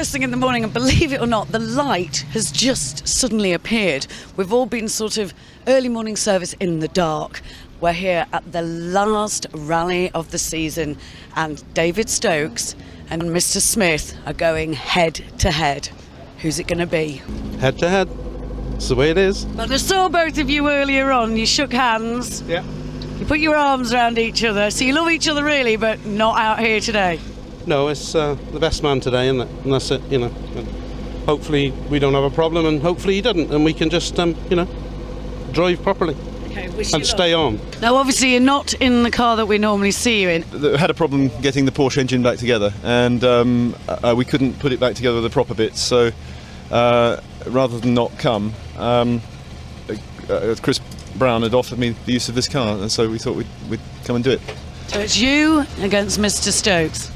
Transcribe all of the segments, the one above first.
first thing in the morning, and believe it or not, the light has just suddenly appeared. We've all been sort of early morning service in the dark. We're here at the last rally of the season, and David Stokes and Mr. Smith are going head to head. Who's it going to be? Head to head. That's the way it is. But I saw both of you earlier on. You shook hands. Yeah. You put your arms around each other. So you love each other really, but not out here today. No, it's the best man today, isn't it? And that's it, And hopefully we don't have a problem, and hopefully he doesn't, and we can just, drive properly. Okay, and stay on. Now, obviously, you're not in the car that we normally see you in. We had a problem getting the Porsche engine back together, and we couldn't put it back together with the proper bits. So, rather than not come, Chris Brown had offered me the use of this car, and so we thought we'd come and do it. So it's you against Mr. Stokes.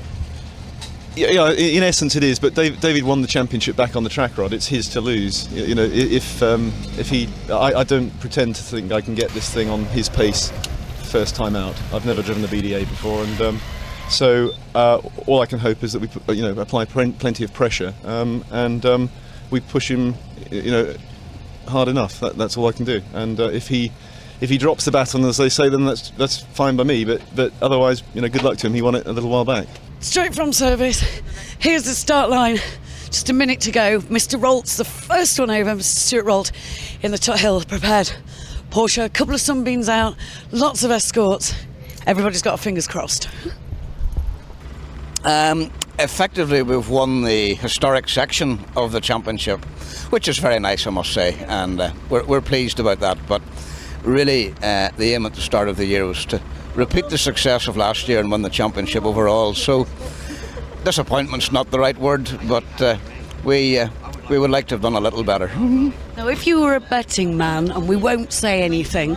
Yeah, in essence it is. But David won the championship back on the track rod. It's his to lose. If he, I don't pretend to think I can get this thing on his pace first time out. I've never driven the BDA before, and so all I can hope is that we apply plenty of pressure, and we push him, hard enough. That's all I can do. And if he drops the baton, as they say, then that's fine by me. But otherwise, good luck to him. He won it a little while back. Straight from service. Here's the start line. Just a minute to go. Mr. Rolt's the first one over. Mr. Stuart Rolt in the top hill, prepared. Porsche, a couple of sunbeams out, lots of escorts. Everybody's got fingers crossed. Effectively, we've won the historic section of the championship, which is very nice, I must say, and we're pleased about that. But really, the aim at the start of the year was to repeat the success of last year and win the championship overall. So, disappointment's not the right word, but we would like to have done a little better. Now, if you were a betting man, and we won't say anything,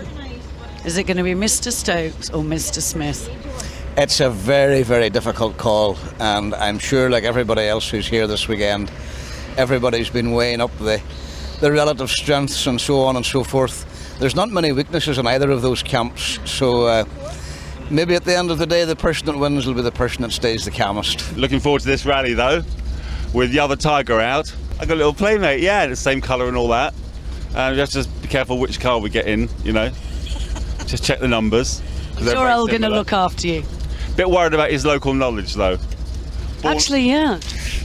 is it going to be Mr. Stokes or Mr. Smith? It's a very, very difficult call, and I'm sure, like everybody else who's here this weekend, everybody's been weighing up the relative strengths and so on and so forth. There's not many weaknesses in either of those camps, so maybe at the end of the day, the person that wins will be the person that stays the calmest. Looking forward to this rally, though, with the other Tiger out. I've got a little playmate, the same colour and all that. We have to just be careful which car we get in, Just check the numbers. Sure, I'm going to look after you. Bit worried about his local knowledge, though. Actually, yeah.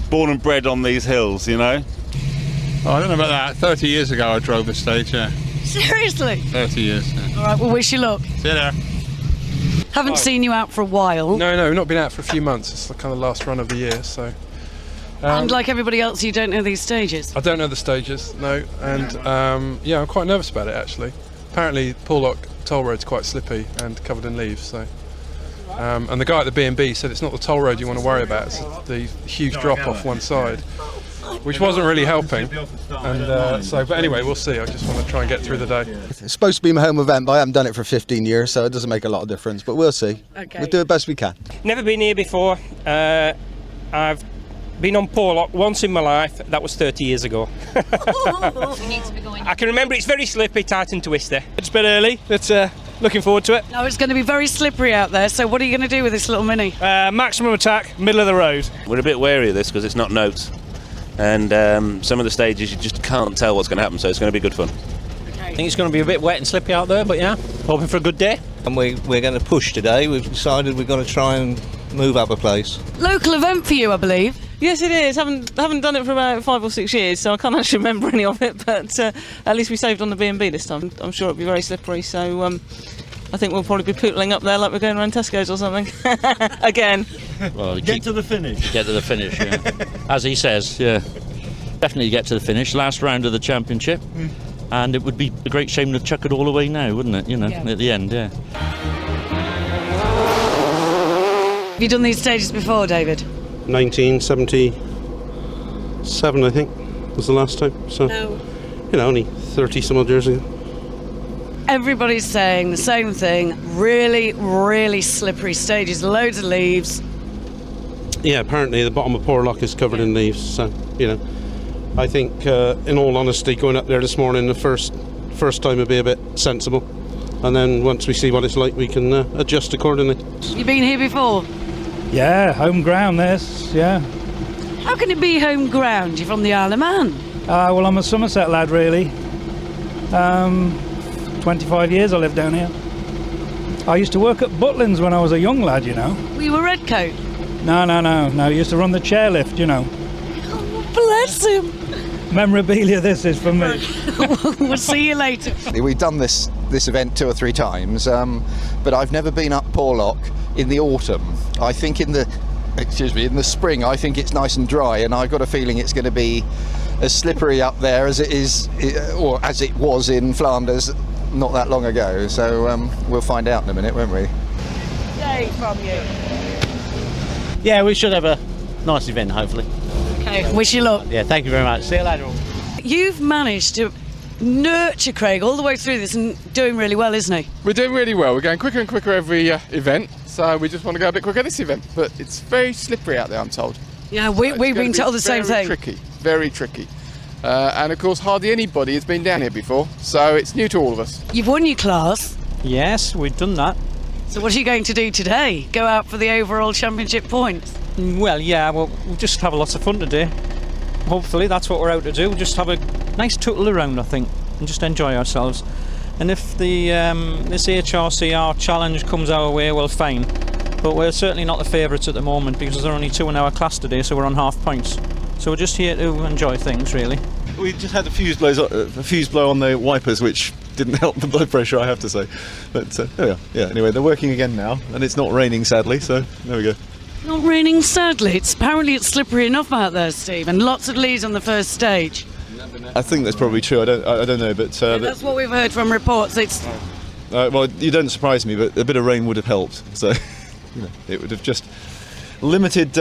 Born and bred on these hills, Oh, I don't know about that. 30 years ago I drove the stage, yeah. Seriously? 30 years, yeah. All right, well, wish you luck. See you there. Haven't seen you out for a while. No, not been out for a few months. It's the kind of last run of the year, so... and like everybody else, you don't know these stages? I don't know the stages, no. And, I'm quite nervous about it, actually. Apparently, Porlock toll road's quite slippy and covered in leaves, so... and the guy at the B&B said it's not the toll road you want to worry about, it's the huge drop off one side, which wasn't really helping. And but anyway, we'll see. I just want to try and get through the day. It's supposed to be my home event, but I haven't done it for 15 years, so it doesn't make a lot of difference. But we'll see. Okay. We'll do the best we can. Never been here before. I've been on Porlock once in my life. That was 30 years ago. I can remember it's very slippy, tight and twisty. It's a bit early, but looking forward to it. No, it's going to be very slippery out there, so what are you going to do with this little Mini? Maximum attack, middle of the road. We're a bit wary of this because it's not notes, and some of the stages you just can't tell what's going to happen, so it's going to be good fun. I think it's going to be a bit wet and slippy out there, but hoping for a good day. And we're going to push today. We've decided we're going to try and move up a place. Local event for you, I believe. Yes, it is. Haven't done it for about 5 or 6 years, so I can't actually remember any of it. But at least we saved on the B&B this time. I'm sure it'll be very slippery, so I think we'll probably be pootling up there like we're going around Tesco's or something. Again. Well, get to the finish. Get to the finish, yeah. As he says, yeah. Definitely get to the finish. Last round of the championship. And it would be a great shame to chuck it all away now, wouldn't it? At the end, yeah. Have you done these stages before, David? 1977, I think, was the last time. So, only 30 some odd years ago. Everybody's saying the same thing. Really, really slippery stages, loads of leaves. Yeah, apparently the bottom of Porlock is covered in leaves. So, I think, in all honesty, going up there this morning, the first time would be a bit sensible. And then once we see what it's like, we can adjust accordingly. You been here before? Yeah, home ground this, yeah. How can it be home ground? You're from the Isle of Man. Well, I'm a Somerset lad, really. 25 years I lived down here. I used to work at Butlins when I was a young lad, you know. Were you a redcoat? No. I used to run the chairlift, you know. Oh, bless him. Memorabilia this is for me. We'll see you later. We've done this event 2 or 3 times, but I've never been up Porlock in the autumn. I think in the spring, I think it's nice and dry, and I've got a feeling it's going to be as slippery up there as it is, or as it was in Flanders not that long ago. So we'll find out in a minute, won't we? Yay from you. Yeah, we should have a nice event, hopefully. Okay, wish you luck. Yeah, thank you very much. See you later on. You've managed to nurture Craig all the way through this and doing really well, isn't he? We're doing really well. We're going quicker and quicker every event, so we just want to go a bit quicker this event. But it's very slippery out there, I'm told. Yeah, we've been told the same thing. Very tricky. And of course, hardly anybody has been down here before, so it's new to all of us. You've won your class. Yes, we've done that. So what are you going to do today? Go out for the overall championship points? Well, yeah, we'll just have lots of fun today. Hopefully, that's what we're out to do. Just have a nice tootle around, I think, and just enjoy ourselves. And if the this HRCR challenge comes our way, well, fine. But we're certainly not the favourites at the moment because there are only 2 in our class today, so we're on half points. So we're just here to enjoy things, really. We just had a fuse blow on the wipers, which didn't help the blood pressure, I have to say. But there we are. Yeah. Anyway, they're working again now, and it's not raining, sadly. So there we go. Not raining, sadly. Apparently it's slippery enough out there, Steve, and lots of leads on the first stage. I think that's probably true. I don't know, but that's what we've heard from reports. It's well, you don't surprise me, but a bit of rain would have helped. So it would have just limited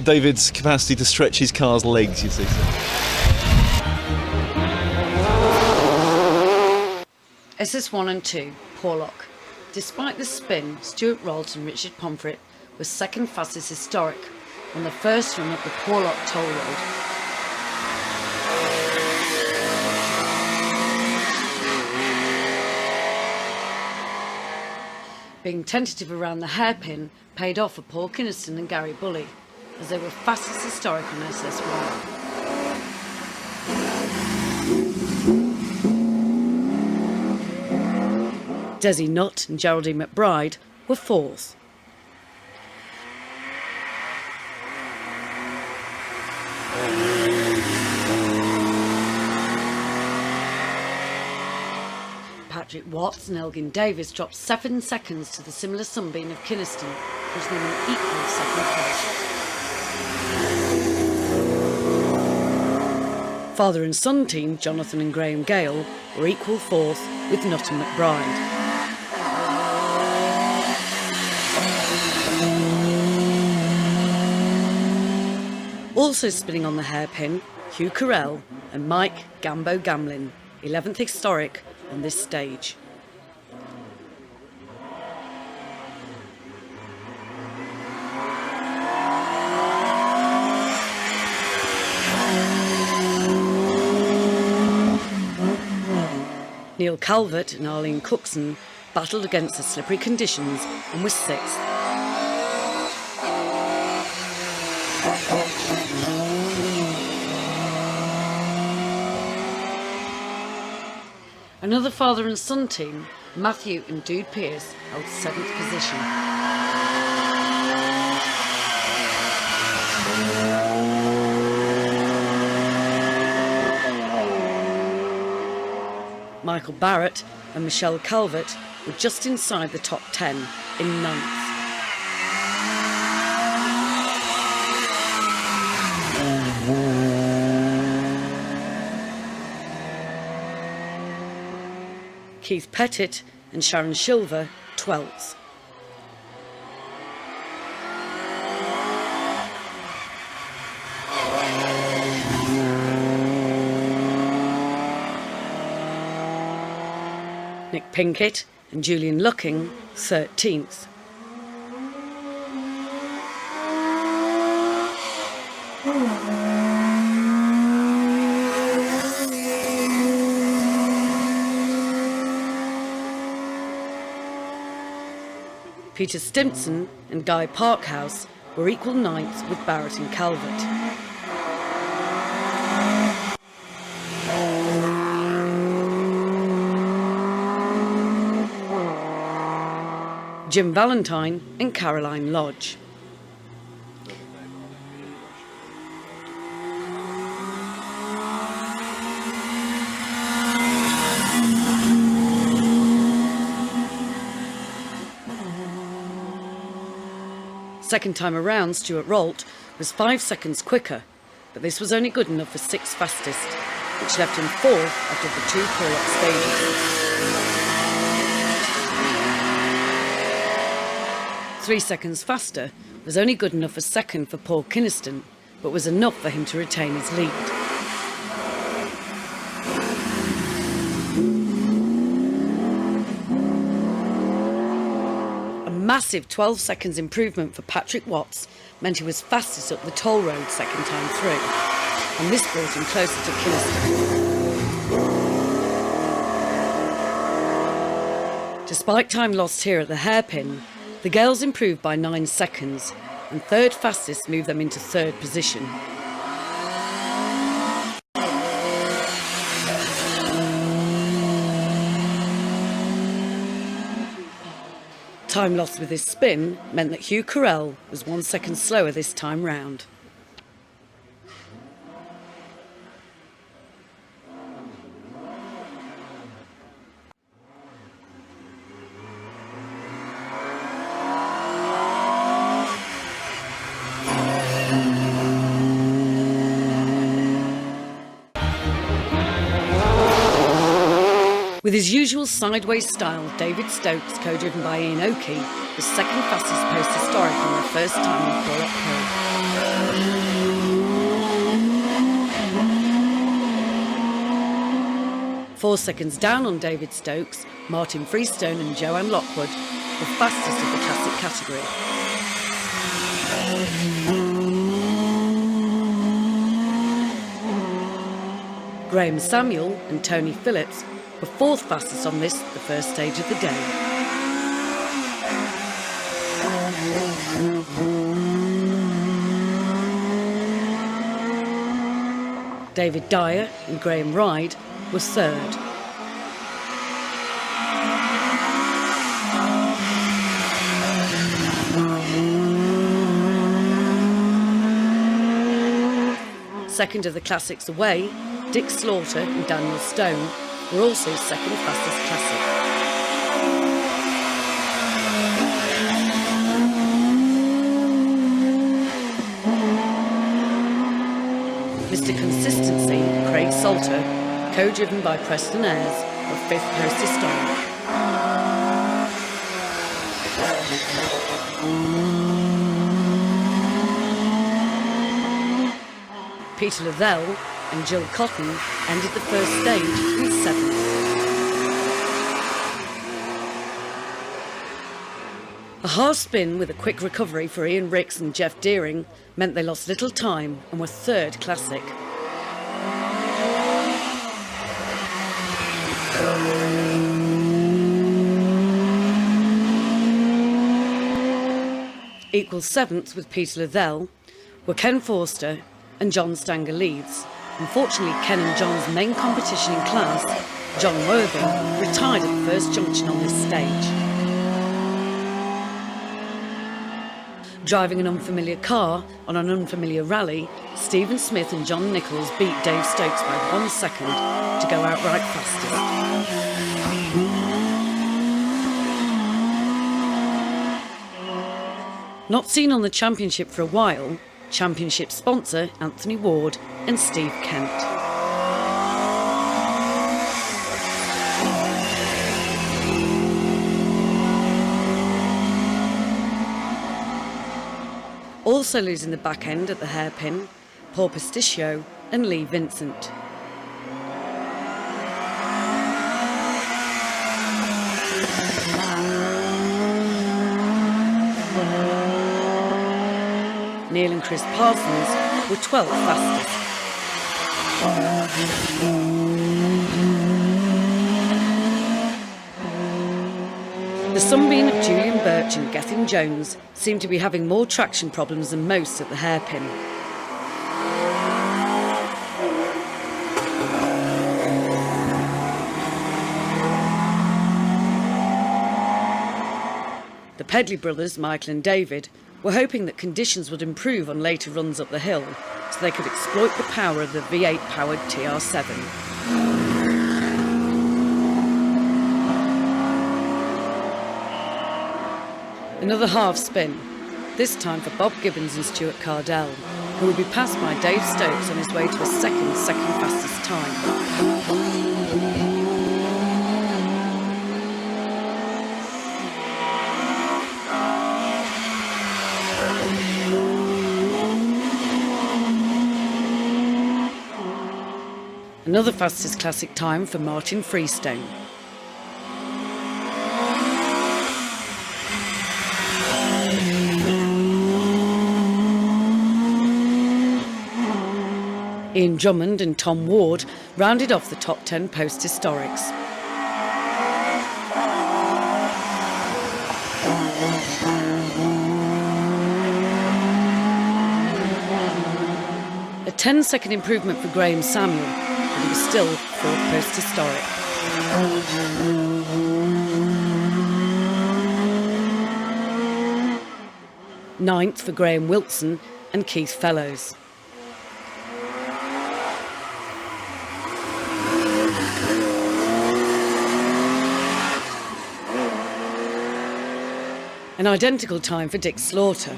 David's capacity to stretch his car's legs, you see. SS1 and 2, Porlock. Despite the spin, Stuart Rolls and Richard Pomfret were second fastest historic on the first run up the Porlock toll road. Being tentative around the hairpin paid off for Paul Kynaston and Gary Bully, as they were fastest historic on SS1. Desi Nutt and Geraldine McBride were fourth. Patrick Watts and Elgin Davis dropped 7 seconds to the similar sunbeam of Kynaston, putting them in equal second place. Father and son team, Jonathan and Graham Gale, were equal fourth with Nutt and McBride. Also spinning on the hairpin, Hugh Carell and Mike Gambo Gamlin, 11th historic on this stage. Neil Calvert and Arlene Cookson battled against the slippery conditions and was sixth. Another father and son team, Matthew and Dude Pearce, held 7th position. Michael Barrett and Michelle Calvert were just inside the top 10 in 9th. Keith Pettit and Sharon Shilver, 12th. Nick Pinkett and Julian Lucking, 13th. Peter Stimpson and Guy Parkhouse were equal 9th with Barrett and Calvert. Jim Valentine and Caroline Lodge. Second time around, Stuart Rolt was 5 seconds quicker, but this was only good enough for 6th fastest, which left him 4th after the 2 Porlock stages. 3 seconds faster was only good enough for 2nd for Paul Kynaston, but was enough for him to retain his lead. Massive 12 seconds improvement for Patrick Watts meant he was fastest up the toll road second time through, and this brought him closer to Kynaston. Despite time lost here at the hairpin, the Gales improved by 9 seconds, and 3rd fastest moved them into 3rd position. Time lost with his spin meant that Hugh Carell was 1 second slower this time round. With his usual sideways style, David Stokes, co-driven by Ian Oakey, was 2nd fastest post-historic on their first time on Porlock Hill. 4 seconds down on David Stokes, Martin Freestone and Joanne Lockwood were fastest of the classic category. Graham Samuel and Tony Phillips were 4th fastest on this, the first stage of the day. David Dyer and Graham Ryde were 3rd. Second of the classics away, Dick Slaughter and Daniel Stone were also 2nd fastest classic. Mr Consistency, Craig Salter, co-driven by Preston Ayres, were 5th post historic. Peter Lavelle and Jill Cotton ended the first stage in 7th. A half spin with a quick recovery for Ian Ricks and Jeff Deering meant they lost little time and were 3rd classic. Equal 7th with Peter Lavelle were Ken Forster and John Stanger Leeds. Unfortunately, Ken and John's main competition in class, John Worthing, retired at the first junction on this stage. Driving an unfamiliar car on an unfamiliar rally, Stephen Smith and John Nichols beat Dave Stokes by 1 second to go outright fastest. Not seen on the championship for a while, championship sponsor Anthony Ward and Steve Kent. Also losing the back end at the hairpin, Paul Pasticcio and Lee Vincent. Neil and Chris Parsons were 12th fastest. The sunbeam of Julian Birch and Gethin Jones seemed to be having more traction problems than most at the hairpin. The Pedley brothers, Michael and David, were hoping that conditions would improve on later runs up the hill so they could exploit the power of the V8-powered TR7. Another half spin, this time for Bob Gibbons and Stuart Cardell, who would be passed by Dave Stokes on his way to a second fastest time. Another fastest classic time for Martin Freestone. Ian Drummond and Tom Ward rounded off the top 10 post-historics. A 10-second improvement for Graham Samuel, but he was still fourth post-historic. Ninth for Graham Wilson and Keith Fellows. An identical time for Dick Slaughter.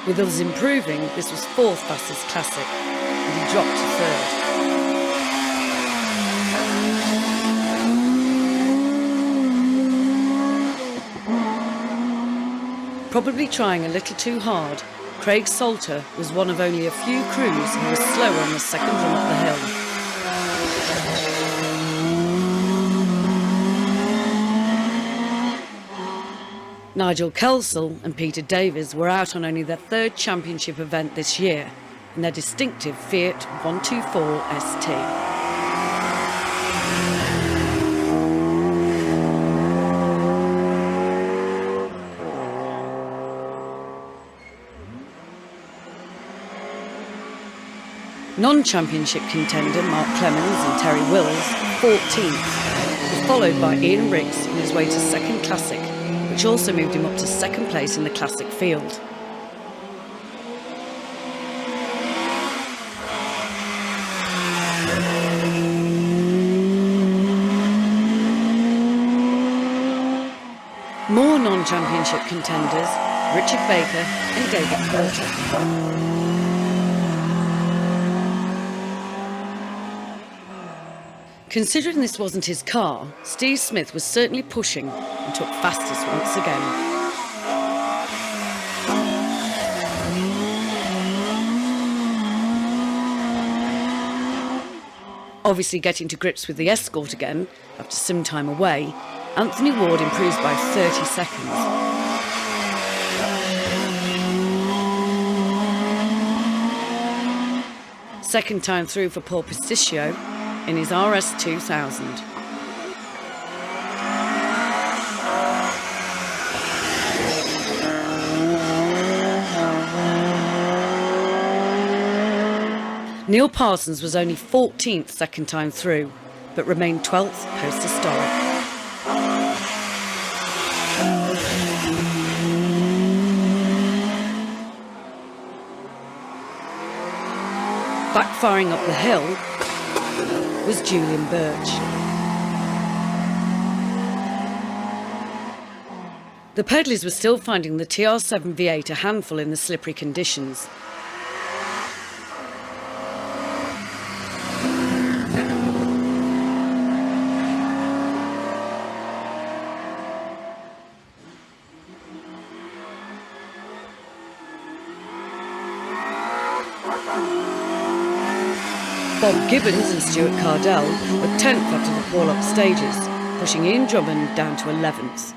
With others improving, this was fourth fastest classic, and he dropped to third. Probably trying a little too hard, Craig Salter was one of only a few crews who was slower on the second run up the hill. Nigel Kelsall and Peter Davies were out on only their third championship event this year in their distinctive Fiat 124 ST. Non-championship contender Mark Clemens and Terry Wills, 14th, was followed by Ian Riggs on his way to second classic, which also moved him up to second place in the classic field. More non-championship contenders, Richard Baker and David Porter. Considering this wasn't his car, Steve Smith was certainly pushing and took fastest once again. Obviously getting to grips with the Escort again, after some time away, Anthony Ward improves by 30 seconds. Second time through for Paul Pasticcio in his RS2000. Neil Parsons was only 14th second time through, but remained 12th post-historic. Backfiring up the hill was Julian Birch. The Pedleys were still finding the TR7 V8 a handful in the slippery conditions. Bob Gibbons and Stuart Cardell were 10th after the Porlock stages, pushing Ian Drummond down to 11th.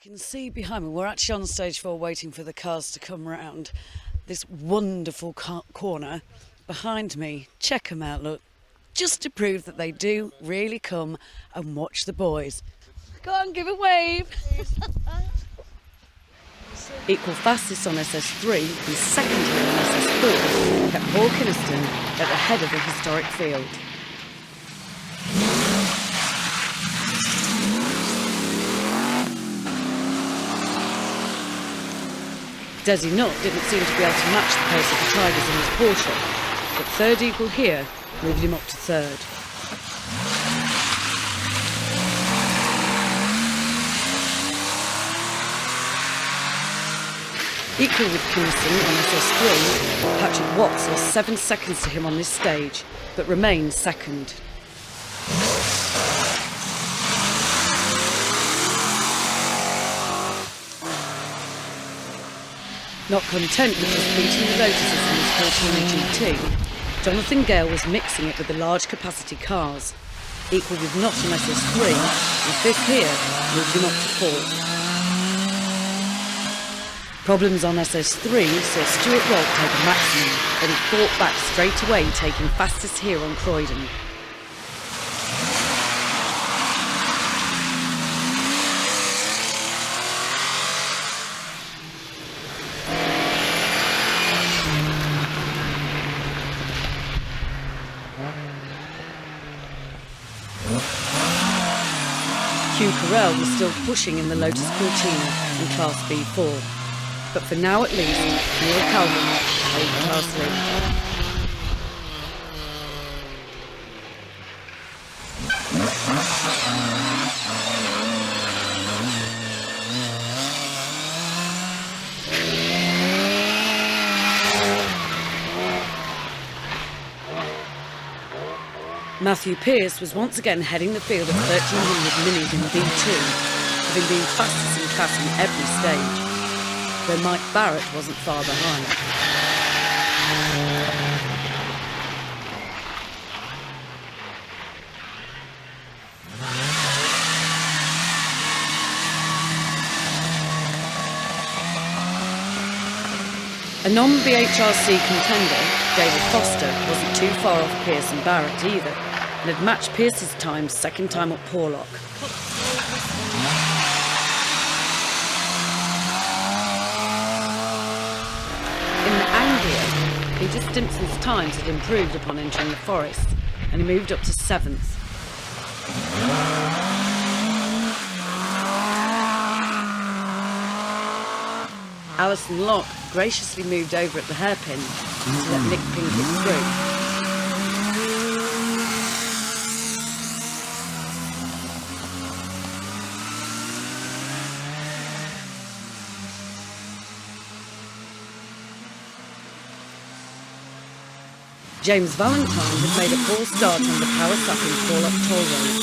You can see behind me, we're actually on stage 4 waiting for the cars to come round. This wonderful corner behind me. Check them out, look. Just to prove that they do really come and watch the boys. Go on, give a wave. Equal fastest on SS3 and second here on SS4 kept Paul Kynaston at the head of the historic field. Desi Nutt didn't seem to be able to match the pace of the Tigers in his Porsche, but third equal here moved him up to third. Equal with Kynaston on SS3, Patrick Watts lost 7 seconds to him on this stage, but remained second. Not content with just beating the Lotuses in his 14 GT, Jonathan Gale was mixing it with the large capacity cars. Equal with Nutt on SS3, and fifth here moved him up to fourth. Problems on SS3 saw Stuart Rolt take a maximum, but he fought back straight away, taking fastest here on Croydon. Hugh Carell was still pushing in the Lotus Cortina in Class B4. But for now at least, Neil Calvin held the class lead. Matthew Pearce was once again heading the field at 1300 minis in B2, having been fastest in class in every stage, though Mike Barrett wasn't far behind. A non-BHRC contender, David Foster, wasn't too far off Pearce and Barrett either, and had matched Pearce's time second time at Porlock. In the Anglia, Peter Stimpson's times had improved upon entering the forest, and he moved up to 7th. Alison Locke graciously moved over at the hairpin to let Nick Pinkett through. James Valentine had made a poor start on the power-sucking Porlock toll road,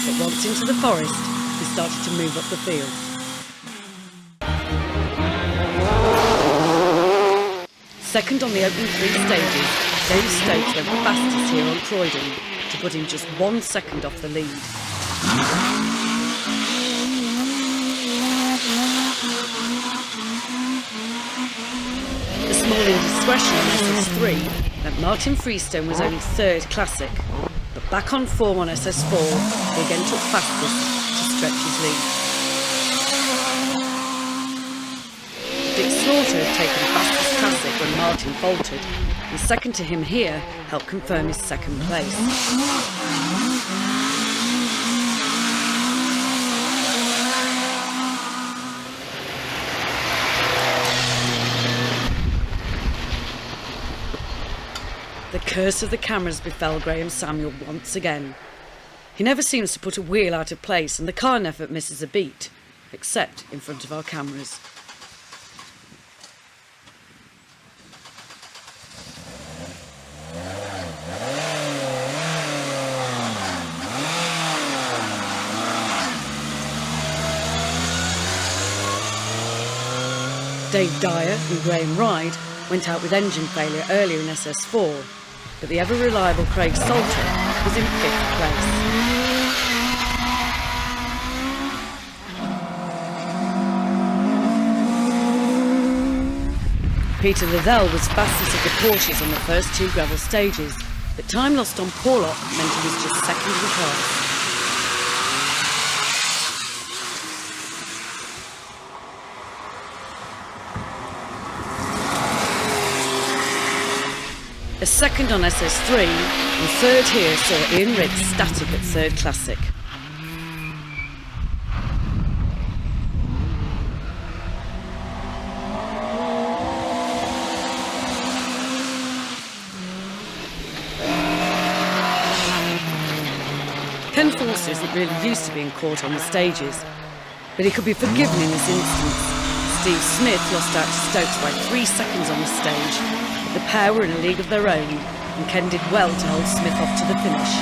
but once into the forest, he started to move up the field. Second on the opening 3 stages, Dave Stokes went the fastest here on Croydon, to put him just 1 second off the lead. A small indiscretion on SS3 meant Martin Freestone was only 3rd classic, but back on form on SS4, he again took fastest to stretch his lead. Dick Slaughter had taken fastest classic when Martin faltered, and second to him here helped confirm his 2nd place. The curse of the cameras befell Graham Samuel once again. He never seems to put a wheel out of place, and the car never misses a beat, except in front of our cameras. Dave Dyer and Graham Ryde went out with engine failure earlier in SS4, but the ever-reliable Craig Salter was in 5th place. Peter Liddell was fastest of the Porsches on the first 2 gravel stages, but time lost on Porlock meant he was just 2nd in class. A second on SS3 and third here saw Ian Riggs static at third classic. Ken Forster isn't really used to being caught on the stages, but he could be forgiven in this instance. Steve Smith lost out to Stokes by 3 seconds on the stage. The pair were in a league of their own, and Ken did well to hold Smith off to the finish.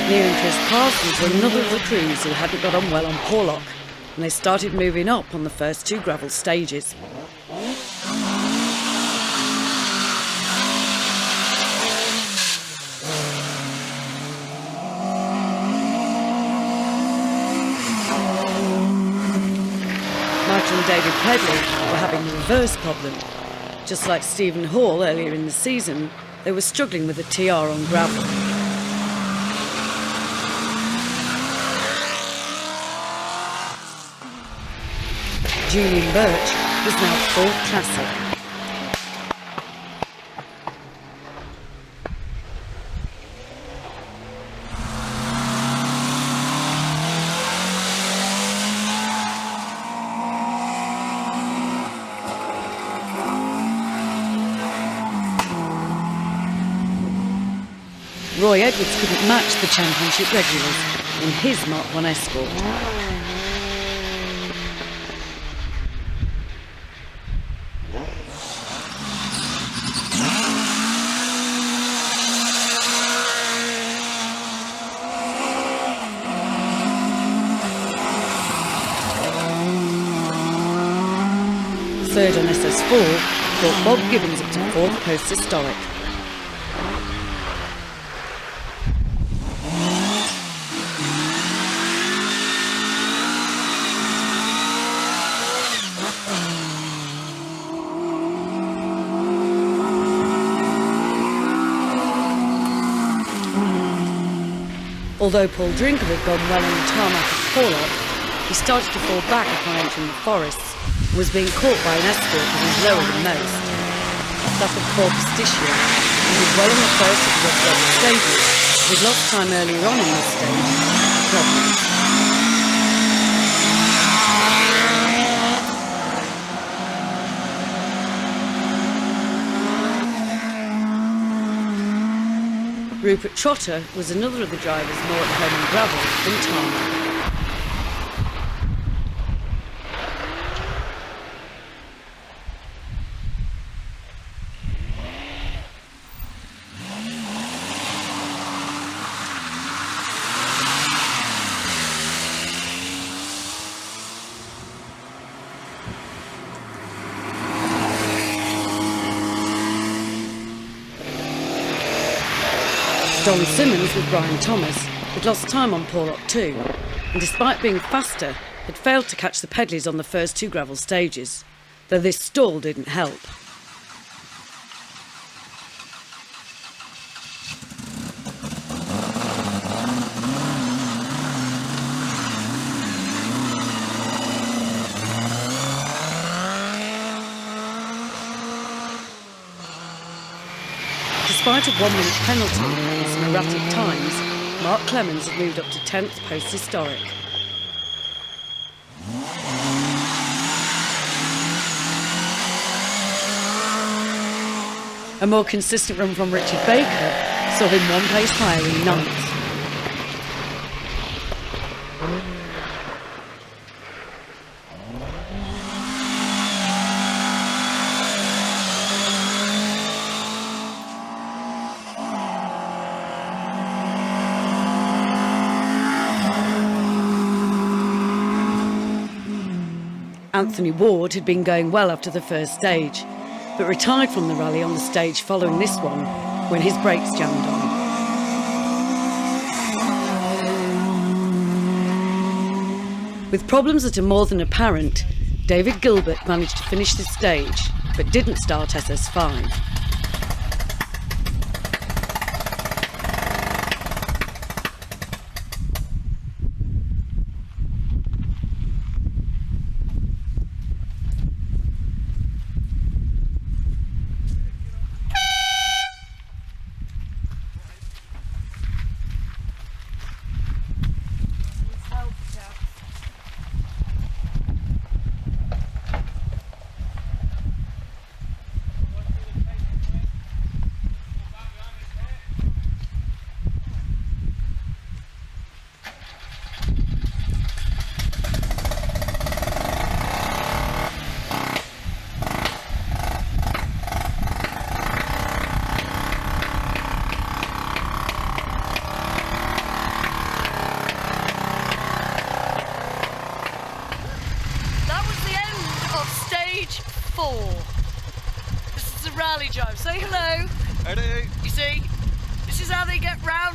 Neil and Chris Parsons were another of the crews who hadn't got on well on Porlock, and they started moving up on the first 2 gravel stages. And David Pedley were having the reverse problem. Just like Stephen Hall earlier in the season, they were struggling with the TR on gravel. Julian Birch was now 4th classic. Roy Edwards couldn't match the championship regulars in his Mark 1 Escort. Third on SS4 brought Bob Gibbons up to 4th post historic. Although Paul Drinker had gone well on the tarmac at Porlock, he started to fall back upon entering the forests and was being caught by an escort that was lower than most. That of Paul Pisticcio, who was well on the first of the double stages, but had lost time earlier on in this stage. Rupert Trotter was another of the drivers more at home on gravel than tarmac. Don Simmons with Brian Thomas had lost time on Porlock too, and despite being faster, had failed to catch the Pedleys on the first 2 gravel stages, though this stall didn't help. Despite a 1-minute penalty and some erratic times, Mark Clemens had moved up to 10th post historic. A more consistent run from Richard Baker saw him 1 place higher in 9th. Anthony Ward had been going well after the first stage, but retired from the rally on the stage following this one when his brakes jammed on. With problems that are more than apparent, David Gilbert managed to finish the stage, but didn't start SS5. of stage 4. This is a rally drive. Say hello. Hello. You see, this is how they get roundy.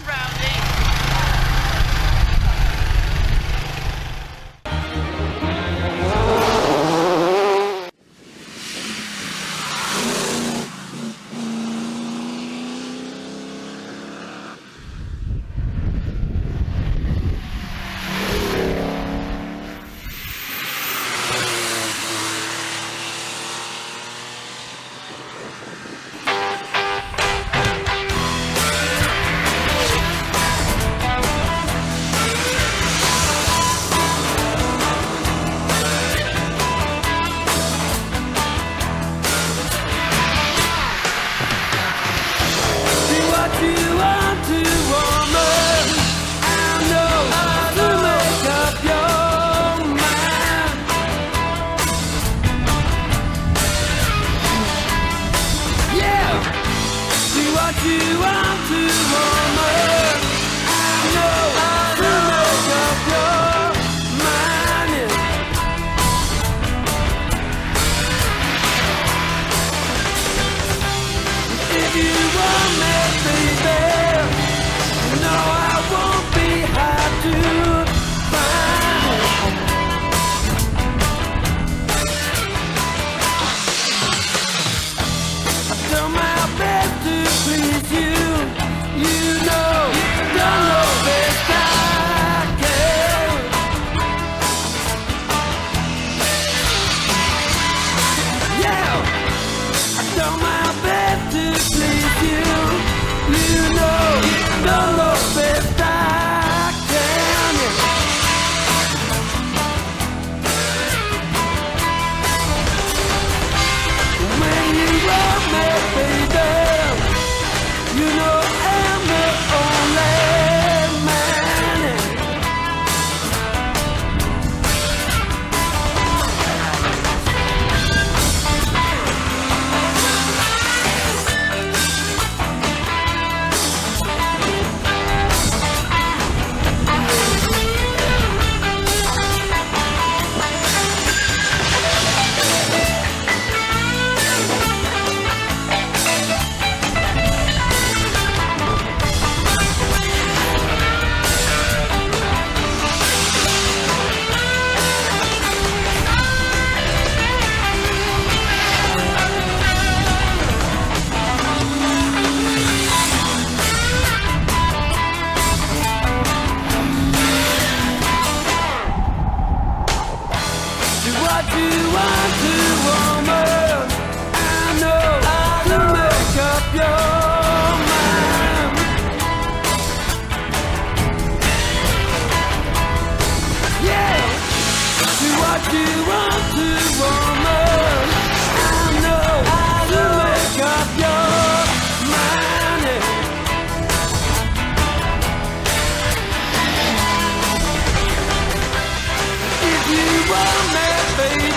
If you want me, baby,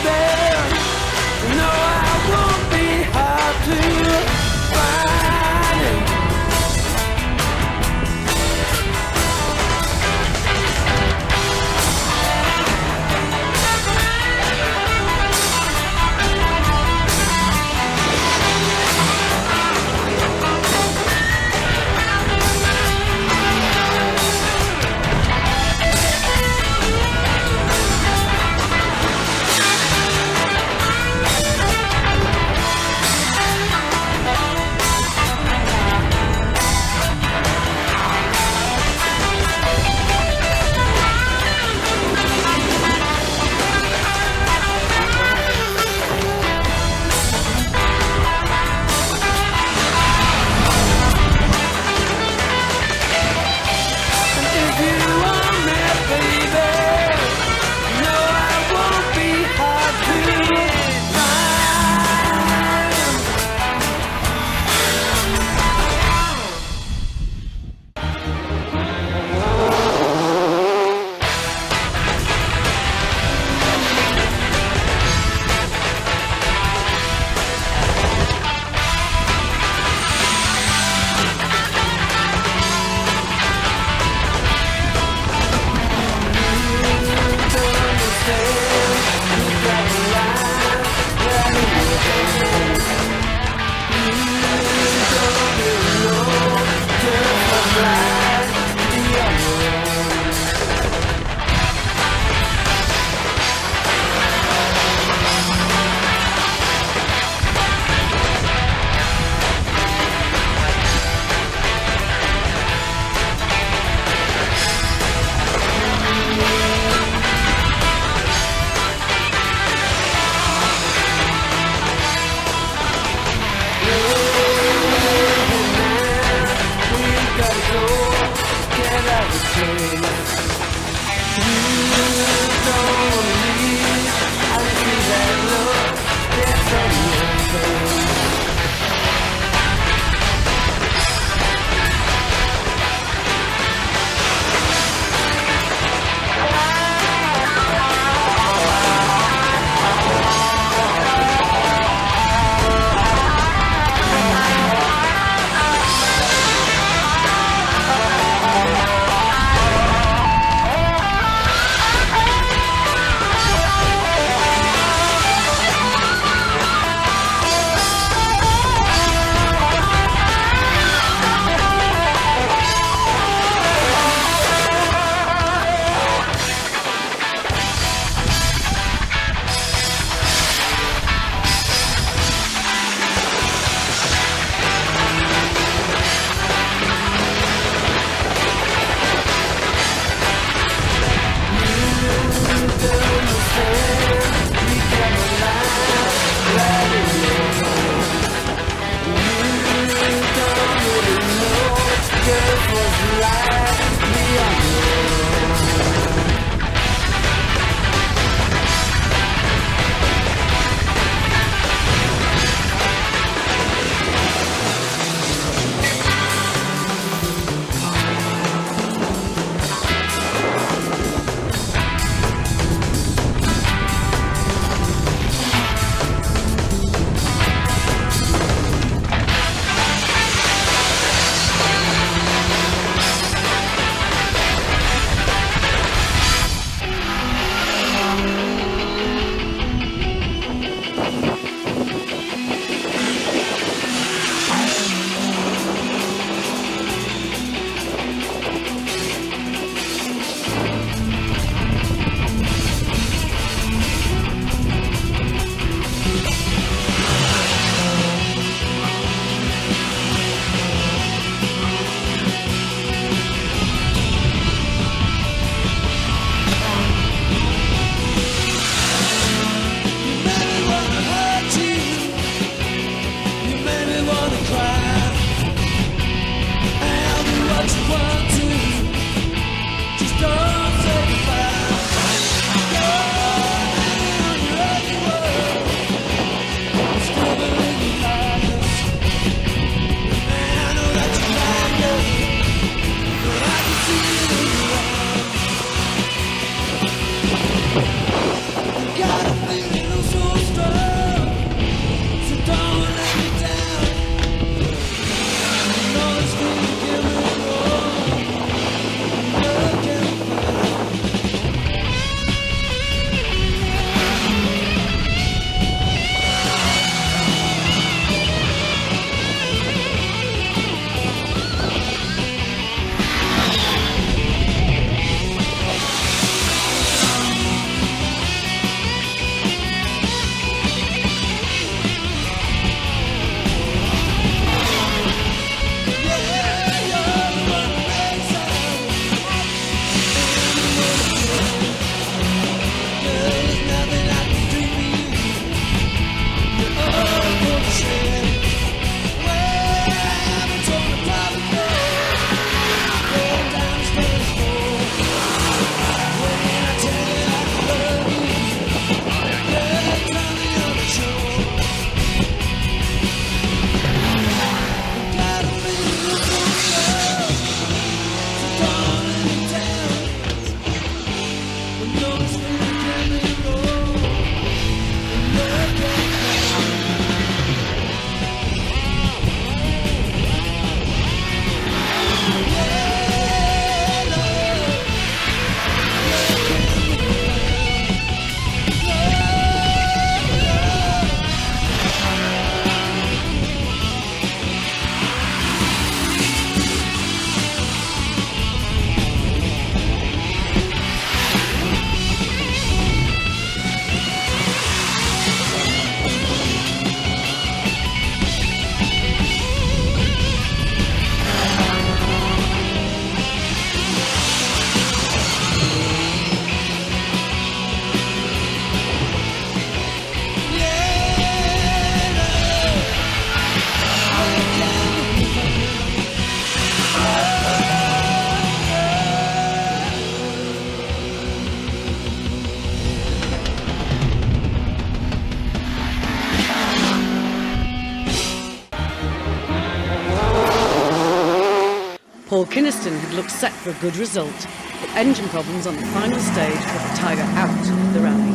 Paul Kynaston had looked set for a good result, but engine problems on the final stage put the Tiger out of the rally.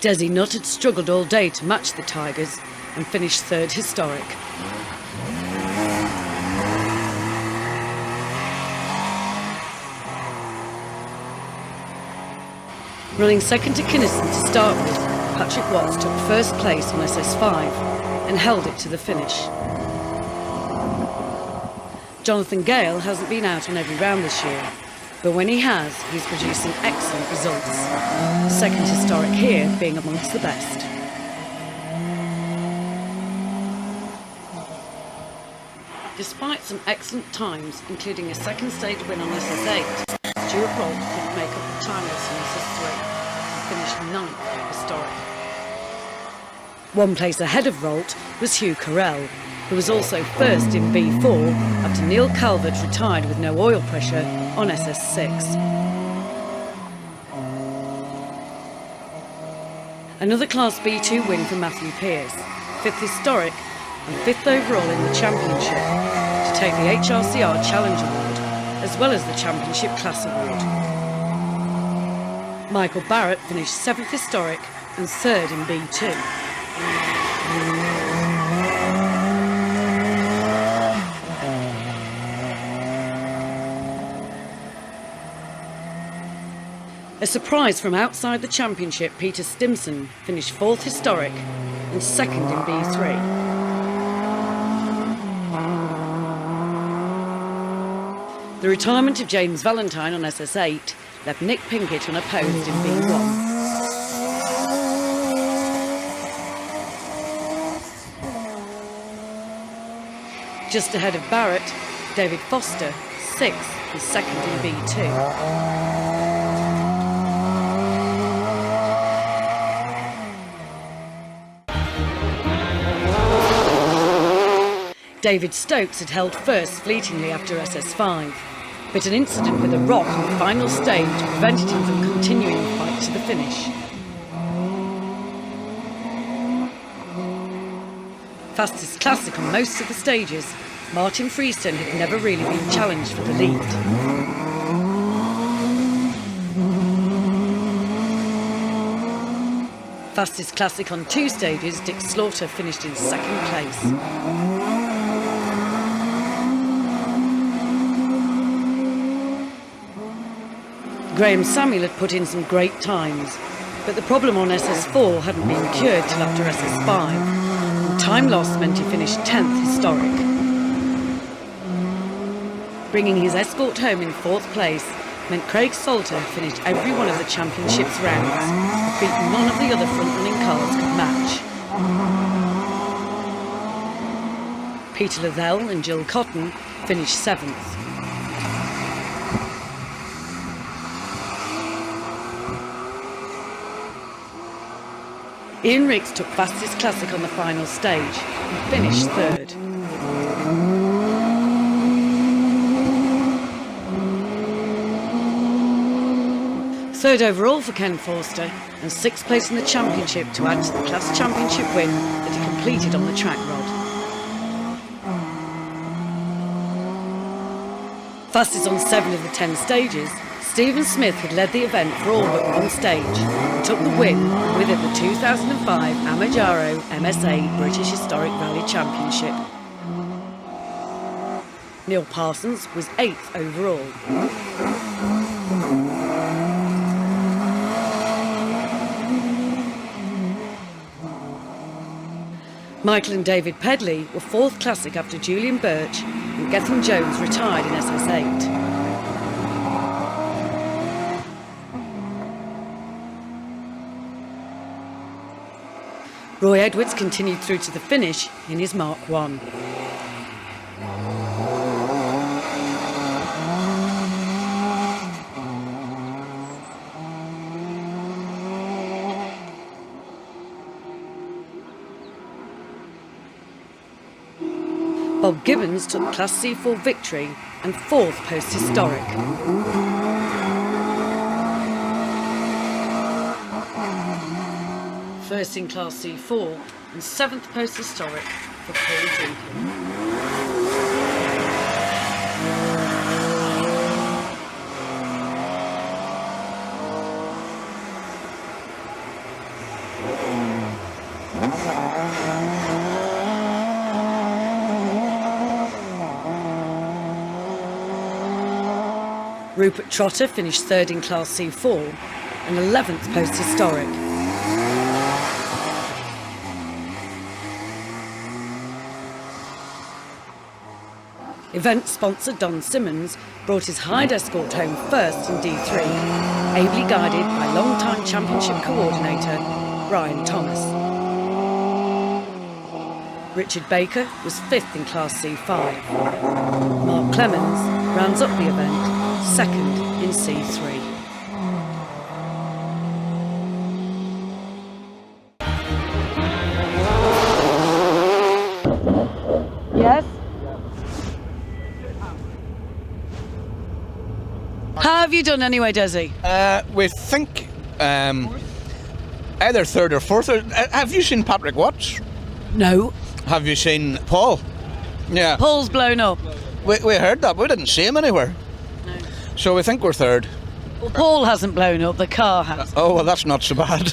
Desi Nutt had struggled all day to match the Tigers and finished third historic. Running second to Kynaston to start with, Patrick Watts took first place on SS5 and held it to the finish. Jonathan Gale hasn't been out on every round this year, but when he has, he's producing excellent results. Second historic here being amongst the best. Despite some excellent times, including a second stage win on SS8, Stuart Rolt couldn't make up the time loss on SS3 and finished 9th historic. One place ahead of Rolt was Hugh Carell, who was also first in B4 after Neil Calvert retired with no oil pressure on SS6. Another Class B2 win for Matthew Pearce, 5th historic and 5th overall in the championship, to take the HRCR Challenge Award as well as the Championship Class Award. Michael Barrett finished 7th historic and 3rd in B2. A surprise from outside the championship, Peter Stimson finished 4th historic and 2nd in B3. The retirement of James Valentine on SS8 left Nick Pinkett unopposed in B1. Just ahead of Barrett, David Foster, 6th and 2nd in B2. David Stokes had held first fleetingly after SS5, but an incident with a rock on the final stage prevented him from continuing the fight to the finish. Fastest classic on most of the stages, Martin Freestone had never really been challenged for the lead. Fastest classic on 2 stages, Dick Slaughter finished in 2nd place. Graham Samuel had put in some great times, but the problem on SS4 hadn't been cured till after SS5, and time lost meant he finished 10th historic. Bringing his escort home in 4th place meant Craig Salter finished every one of the championship's rounds, a feat none of the other front-running cars could match. Peter Lavelle and Jill Cotton finished 7th. Ian Riggs took fastest classic on the final stage and finished 3rd. Third overall for Ken Forster and 6th place in the championship to add to the class championship win that he completed on the track rod. Fastest on 7 of the 10 stages, Stephen Smith had led the event for all but one stage and took the win with it the 2005 Amajaro MSA British Historic Rally Championship. Neil Parsons was 8th overall. Michael and David Pedley were 4th classic after Julian Birch and Gethin Jones retired in SS8. Roy Edwards continued through to the finish in his Mark 1. Bob Gibbons took Class C4 victory and 4th post-historic. First in Class C4 and 7th post-historic for Paul Duncan. Rupert Trotter finished third in Class C4 and 11th post-historic. Event sponsor Don Simmons brought his Hyde Escort home first in D3, ably guided by long-time championship coordinator Brian Thomas. Richard Baker was 5th in Class C5. Mark Clemens rounds up the event, 2nd in C3. Yes? How have you done anyway, Desi? We think either third or fourth. Have you seen Patrick Watts? No. Have you seen Paul? Yeah. Paul's blown up. We heard that, but we didn't see him anywhere. No. So we think we're third. Well, Paul hasn't blown up, the car has. Oh, well, that's not so bad.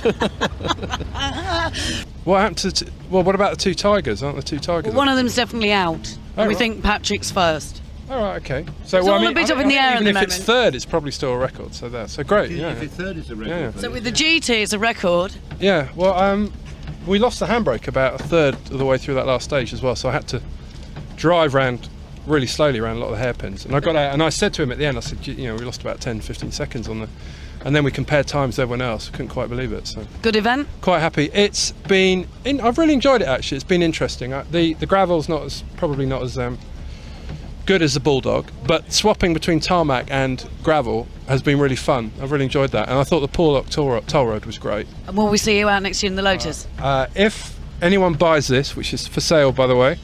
What happened to... well, what about the two Tigers? Aren't the two Tigers? Well, one of them's definitely out. Oh, And we right. think Patrick's first. All right, okay. So It's all a bit up in the air at even the if it's moment. third, it's probably still a record. So that's so great. Yeah. If it's third, it's a record. Yeah. So with the GT, it's a record. Yeah. Well, we lost the handbrake about a third of the way through that last stage as well. So I had to drive round really slowly around a lot of the hairpins. And I got out and I said to him at the end, I said, we lost about 10, 15 seconds on the... And then we compared times with everyone else. Couldn't quite believe it. So Good event? quite happy. It's been... I've really enjoyed it, actually. It's been interesting. The gravel's probably not as good as the Bulldog, but swapping between tarmac and gravel has been really fun. I've really enjoyed that. And I thought the Porlock toll road was great. And will we see you out next year in the Lotus? If anyone buys this, which is for sale, by the way,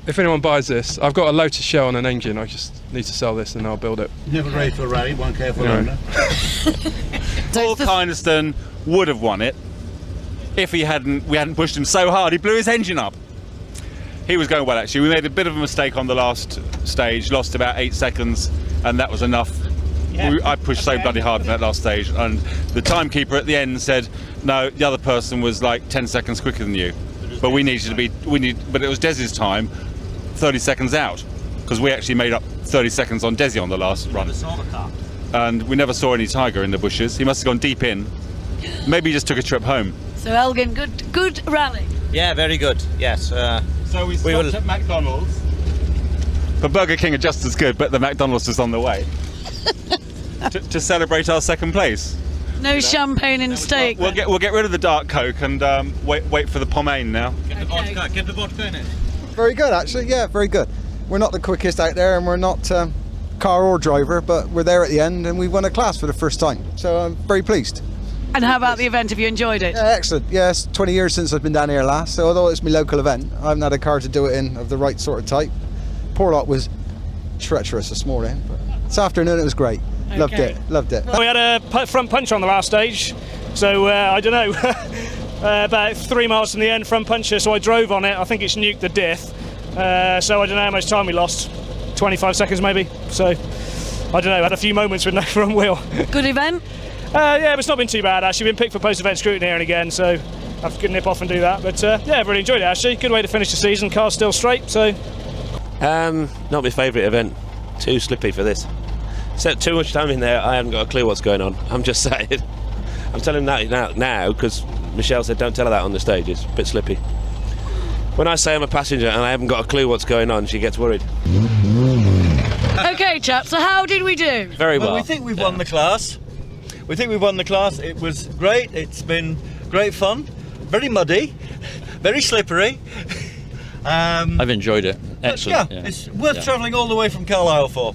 if anyone buys this, I've got a Lotus shell and an engine. I just need to sell this and I'll build it. Never ready for a rally, one careful Yeah. owner. Paul Kynaston would have won it if we hadn't pushed him so hard he blew his engine up. He was going well, actually. We made a bit of a mistake on the last stage, lost about 8 seconds, and that was enough. I pushed so bloody hard in that last stage, and the timekeeper at the end said, no, the other person was like 10 seconds quicker than you. But but it was Desi's time 30 seconds out, because we actually made up 30 seconds on Desi on the last run. And we never saw any tiger in the bushes. He must have gone deep in. Maybe he just took a trip home. So Elgin, good rally. Yeah, very good. Yes. So we stopped at McDonald's. The Burger King are just as good, but the McDonald's was on the way to celebrate our second place. No champagne and steak. We'll get rid of the dark Coke and wait for the pomaine now. Get the vodka in it. Very good, actually. Yeah, very good. We're not the quickest out there, and we're not car or driver, but we're there at the end, and we won a class for the first time. So I'm very pleased. And how about the event? Have you enjoyed it? Yeah, excellent. Yes, 20 years since I've been down here last, so although it's my local event, I haven't had a car to do it in of the right sort of type. Porlock was treacherous this morning, but this afternoon it was great. Loved it. We had a front puncher on the last stage, so I don't know, about 3 miles from the end, front puncher, so I drove on it. I think it's nuked the diff, so I don't know how much time we lost, 25 seconds maybe, so I don't know, had a few moments with no front wheel. Good event? Yeah, it's not been too bad actually. Been picked for post-event scrutiny here and again, so I have to nip off and do that. But yeah, I've really enjoyed it actually. Good way to finish the season. Car's still straight, so. Not my favourite event. Too slippy for this. Spent too much time in there. I haven't got a clue what's going on. I'm just saying. I'm telling that now because Michelle said don't tell her that on the stage. It's a bit slippy. When I say I'm a passenger and I haven't got a clue what's going on, she gets worried. Okay, chaps. So how did we do? Very well. We think we've won the class. We think we've won the class. It was great. It's been great fun. Very muddy, very slippery. I've enjoyed it. Excellent. Yeah, it's worth travelling all the way from Carlisle for.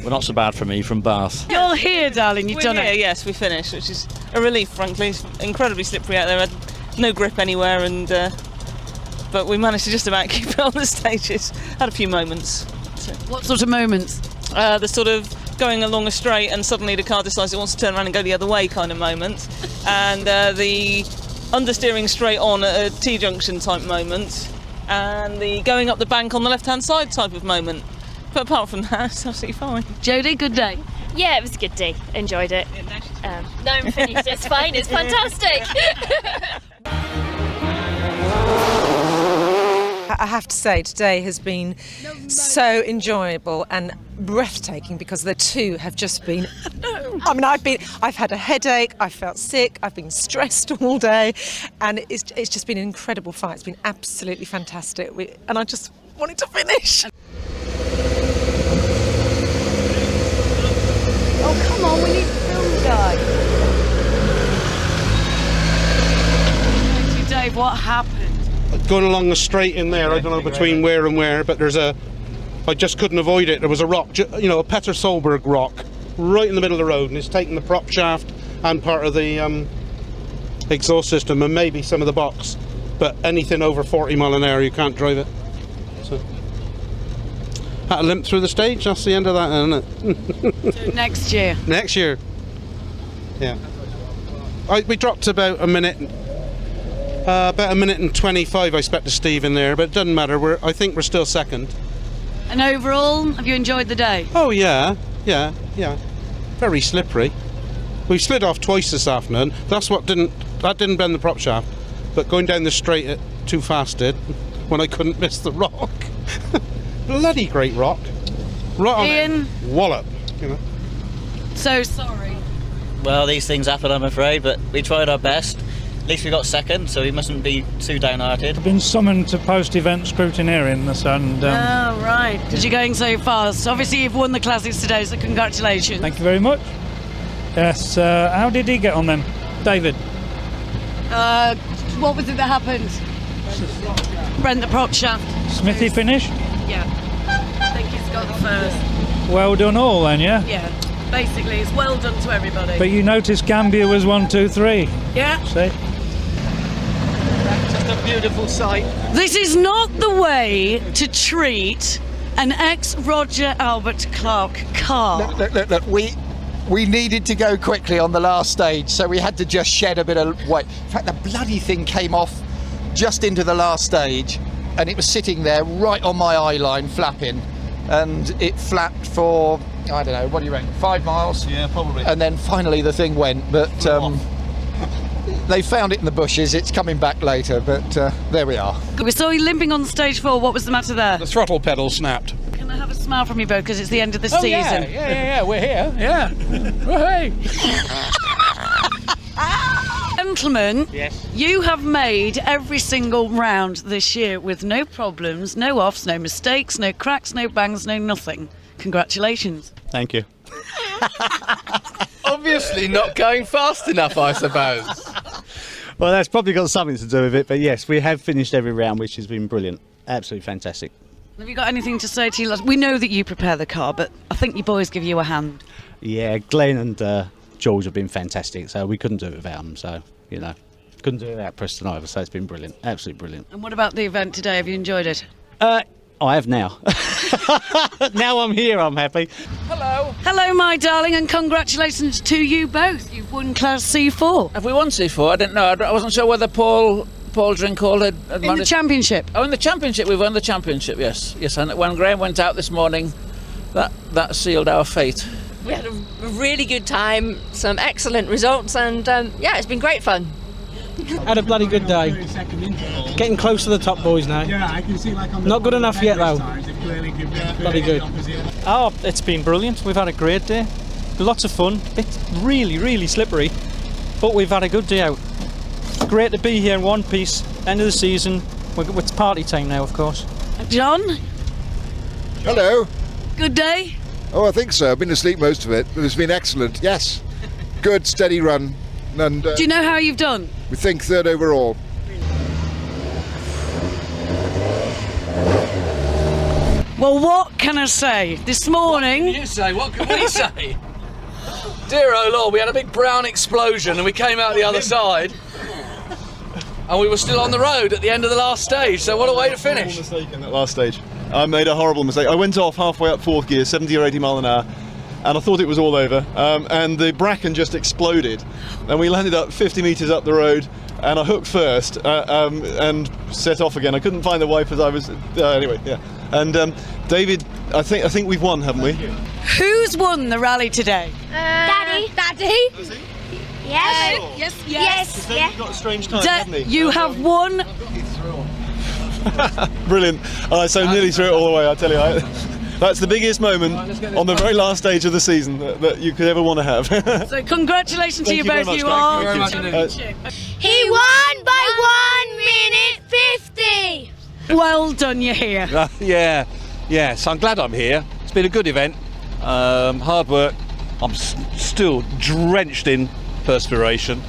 Well, not so bad for me from Bath. You're here, darling. You've We're done here, it. yes, we finished, which is a relief, frankly. It's incredibly slippery out there. Had no grip anywhere, and but we managed to just about keep it on the stages. Had a few moments. What sort of moments? The sort of going along a straight and suddenly the car decides it wants to turn around and go the other way kind of moment, and the understeering straight on at a T-junction type moment, and the going up the bank on the left-hand side type of moment. But apart from that, it's absolutely fine. Jodie, good day. Yeah, it was a good day. Enjoyed it. No, I'm finished. It's fine. It's fantastic. I have to say today has been so enjoyable and breathtaking because the two have just been. I mean, I've had a headache, I felt sick, I've been stressed all day, and it's just been an incredible fight. It's been absolutely fantastic, and I just wanted to finish. Oh, come on, we need to film, guy. Dave, what happened? Going along the straight in there, I don't know between where and where, but I just couldn't avoid it. There was a rock, a Petter Solberg rock, right in the middle of the road, and it's taken the prop shaft and part of the exhaust system and maybe some of the box. But anything over 40 mile an hour, you can't drive it. So, had to limp through the stage. That's the end of that, isn't it? So next year. Next year. Yeah. We dropped about a minute. About a minute and 25 I spec to Steve in there, but it doesn't matter. I think we're still second. And overall, have you enjoyed the day? Oh yeah. Very slippery. We slid off twice this afternoon. That didn't bend the prop shaft, but going down the straight too fast did when I couldn't miss the rock. Bloody great rock. Right on Ian. it. Wallop. So sorry. Well, these things happen, I'm afraid, but we tried our best. At least we got second, so we mustn't be too downhearted. I've been summoned to post-event scrutineering this, and oh, right. Because you're going so fast. Obviously, you've won the Classics today, so congratulations. thank you very much. Yes, how did he get on then? David? What was it that happened? Brent the prop shaft. Smithy finished? Yeah. I think he's got the first. Well done all then, yeah? Yeah. Basically, it's well done to everybody. But you noticed Gambia was 1, 2, 3. Yeah. See? Just a beautiful sight. This is not the way to treat an ex-Roger Albert Clark car. Look, we needed to go quickly on the last stage, so we had to just shed a bit of weight. In fact, the bloody thing came off just into the last stage, and it was sitting there right on my eye line, flapping, and it flapped for, I don't know, what do you reckon, 5 miles? Yeah, probably. And then finally the thing went, but they found it in the bushes. It's coming back later, but there we are. We saw you limping on stage 4. What was the matter there? The throttle pedal snapped. Can I have a smile from you both, because it's the end of the season? Yeah, we're here. Yeah. Hey. Gentlemen, yes. You have made every single round this year with no problems, no offs, no mistakes, no cracks, no bangs, no nothing. Congratulations. Thank you. Obviously not going fast enough, I suppose. Well, that's probably got something to do with it, but yes, we have finished every round, which has been brilliant. Absolutely fantastic. Have you got anything to say to you? We know that you prepare the car, but I think you boys give you a hand. Yeah, Glenn and George have been fantastic, so we couldn't do it without them, so, couldn't do it without Preston either, so it's been brilliant, absolutely brilliant. And what about the event today? Have you enjoyed it? I have now. Now I'm here, I'm happy. Hello. Hello, my darling, and congratulations to you both. You've won Class C4. Have we won C4? I didn't know. I wasn't sure whether Paul Drinkall had in the championship. Oh, in the championship, we won the championship. Yes. And when Graham went out this morning, that sealed our fate. We had a really good time, some excellent results, and it's been great fun. Had a bloody good day. Getting close to the top boys now. Yeah, I can see not good enough yet though. Bloody good. Oh, it's been brilliant. We've had a great day. Lots of fun. It's really, really slippery, but we've had a good day out. Great to be here in one piece. End of the season. It's party time now, of course. John? Hello. Good day? Oh, I think so. I've been asleep most of it, but it's been excellent. Yes. Good, steady run. And, do you know how you've done? We think third overall. Well, what can I say? This morning... What can you say? What can we say? Dear oh Lord, we had a big brown explosion and we came out the other side. And we were still on the road at the end of the last stage, so what a way to finish. Mistake in that last stage. I made a horrible mistake. I went off halfway up fourth gear, 70 or 80 mile an hour, and I thought it was all over, and the bracken just exploded, and we landed up 50 metres up the road, and I hooked first and set off again. I couldn't find the wipers. I was anyway, yeah. And David, I think we've won, haven't we? Who's won the rally today? Daddy. Yes. Yes. You've got a strange time, haven't he? You have won. Brilliant. So nearly threw it all away, I tell you. That's the biggest moment on the very last stage of the season that you could ever want to have. So congratulations to you both. Thank You you are. very much indeed. He won by 1 minute 50. Well done, you're here. So I'm glad I'm here. It's been a good event. Hard work. I'm still drenched in perspiration.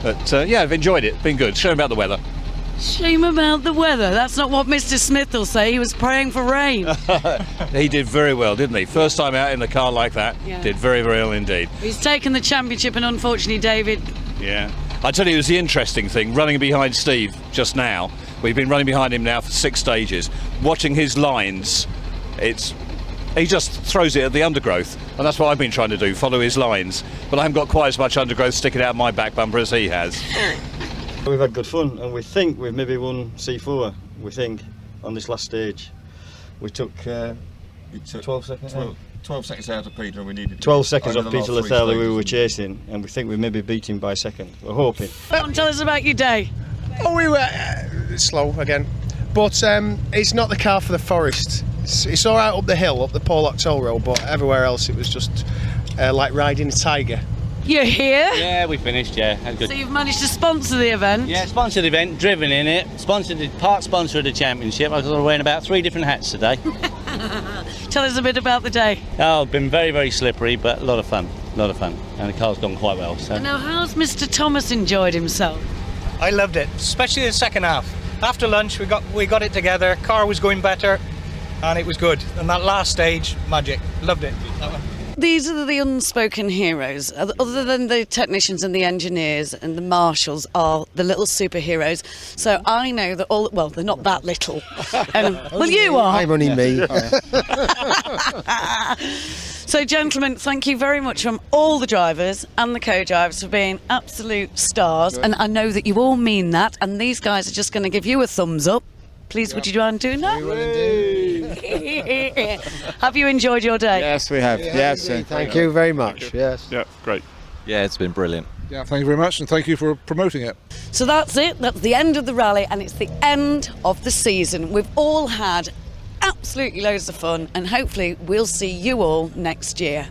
But I've enjoyed it. Been good. Shame about the weather. Shame about the weather. That's not what Mr. Smith will say. He was praying for rain. He did very well, didn't he? First time out in the car like that. Yeah. Did very, very well indeed. He's taken the championship, and unfortunately, David. Yeah. I tell you, it was the interesting thing, running behind Steve just now. We've been running behind him now for 6 stages. Watching his lines, he just throws it at the undergrowth. And that's what I've been trying to do, follow his lines. But I haven't got quite as much undergrowth sticking out my back bumper as he has. We've had good fun, and we think we've maybe won C4. We think on this last stage, we took 12 seconds. 12 seconds out of Peter, and we needed 12 seconds off over the Peter last Lethal, 3 who we were stages. chasing, and we think we maybe beat him by a second. We're hoping. Come on, tell us about your day. Oh, we were slow again, but it's not the car for the forest. It's all right up the hill, up the Porlock toll road, but everywhere else it was just like riding a tiger. You're here? Yeah, we finished, had a good. So you've managed to sponsor the event? Yeah, sponsored the event, driven in it, part sponsor of the championship. I was wearing about 3 different hats today. Tell us a bit about the day. Oh, been very, very slippery, but a lot of fun, and the car's gone quite well. So. Now, how's Mr. Thomas enjoyed himself? I loved it, especially the second half. After lunch, we got it together. Car was going better, and it was good. And that last stage, magic. Loved it. These are the unspoken heroes. Other than the technicians and the engineers and the marshals are the little superheroes. So I know that well, they're not that little. Well, you are. I'm only me. So, gentlemen, thank you very much from all the drivers and the co-drivers for being absolute stars. And I know that you all mean that. And these guys are just going to give you a thumbs up. Please, would you mind doing that? Have you enjoyed your day? Yes, we have. Yes, thank you very much. Yes. Yeah, great. Yeah, it's been brilliant. Yeah, thank you very much, and thank you for promoting it. So that's it. That's the end of the rally, and it's the end of the season. We've all had absolutely loads of fun, and hopefully we'll see you all next year.